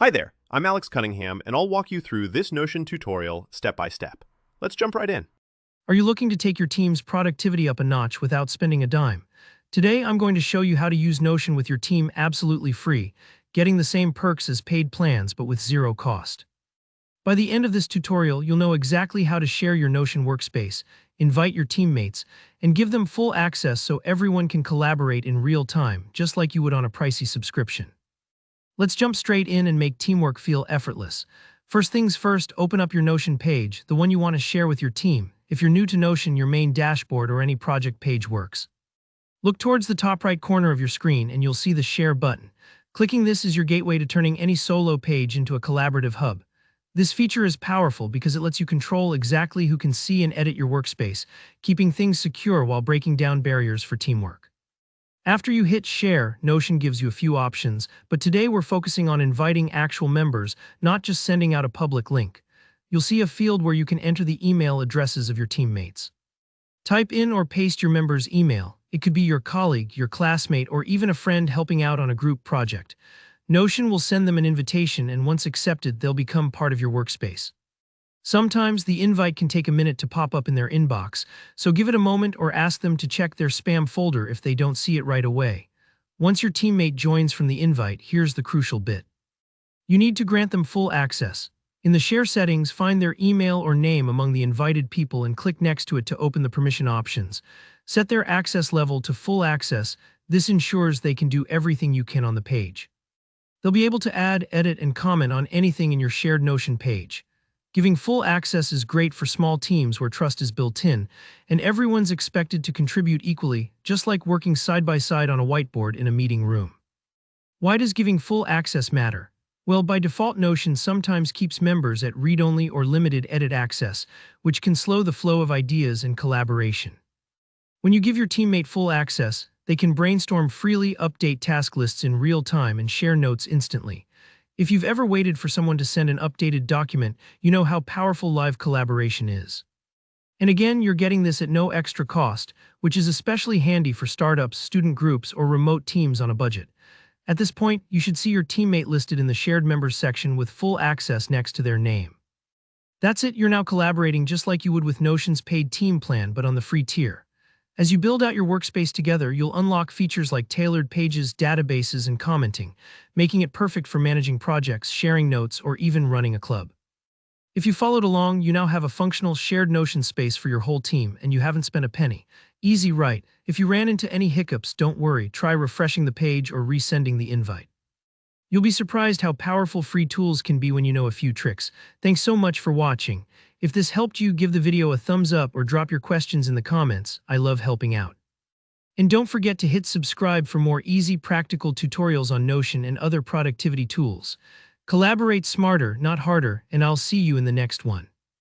Hi there, I'm Alex Cunningham, and I'll walk you through this Notion tutorial step by step. Let's jump right in. Are you looking to take your team's productivity up a notch without spending a dime? Today, I'm going to show you how to use Notion with your team absolutely free, getting the same perks as paid plans but with zero cost. By the end of this tutorial, you'll know exactly how to share your Notion workspace, invite your teammates, and give them full access so everyone can collaborate in real time, just like you would on a pricey subscription. Let's jump straight in and make teamwork feel effortless. First things first, open up your Notion page, the one you want to share with your team. If you're new to Notion, your main dashboard or any project page works. Look towards the top right corner of your screen and you'll see the Share button. Clicking this is your gateway to turning any solo page into a collaborative hub. This feature is powerful because it lets you control exactly who can see and edit your workspace, keeping things secure while breaking down barriers for teamwork. After you hit Share, Notion gives you a few options, but today we're focusing on inviting actual members, not just sending out a public link. You'll see a field where you can enter the email addresses of your teammates. Type in or paste your member's email. It could be your colleague, your classmate, or even a friend helping out on a group project. Notion will send them an invitation, and once accepted, they'll become part of your workspace. Sometimes the invite can take a minute to pop up in their inbox, so give it a moment or ask them to check their spam folder if they don't see it right away. Once your teammate joins from the invite, here's the crucial bit. You need to grant them full access. In the Share settings, find their email or name among the invited people and click next to it to open the permission options. Set their access level to full access. This ensures they can do everything you can on the page. They'll be able to add, edit, and comment on anything in your shared Notion page. Giving full access is great for small teams where trust is built in, and everyone's expected to contribute equally, just like working side by side on a whiteboard in a meeting room. Why does giving full access matter? Well, by default, Notion sometimes keeps members at read-only or limited edit access, which can slow the flow of ideas and collaboration. When you give your teammate full access, they can brainstorm freely, update task lists in real time, and share notes instantly. If you've ever waited for someone to send an updated document, you know how powerful live collaboration is. And again, you're getting this at no extra cost, which is especially handy for startups, student groups, or remote teams on a budget. At this point, you should see your teammate listed in the Shared Members section with full access next to their name. That's it, you're now collaborating just like you would with Notion's paid team plan, but on the free tier. As you build out your workspace together, you'll unlock features like tailored pages, databases, and commenting, making it perfect for managing projects, sharing notes, or even running a club. If you followed along, you now have a functional shared Notion space for your whole team, and you haven't spent a penny. Easy, right? If you ran into any hiccups, don't worry, try refreshing the page or resending the invite. You'll be surprised how powerful free tools can be when you know a few tricks. Thanks so much for watching. If this helped you, give the video a thumbs up or drop your questions in the comments. I love helping out. And don't forget to hit subscribe for more easy, practical tutorials on Notion and other productivity tools. Collaborate smarter, not harder, and I'll see you in the next one.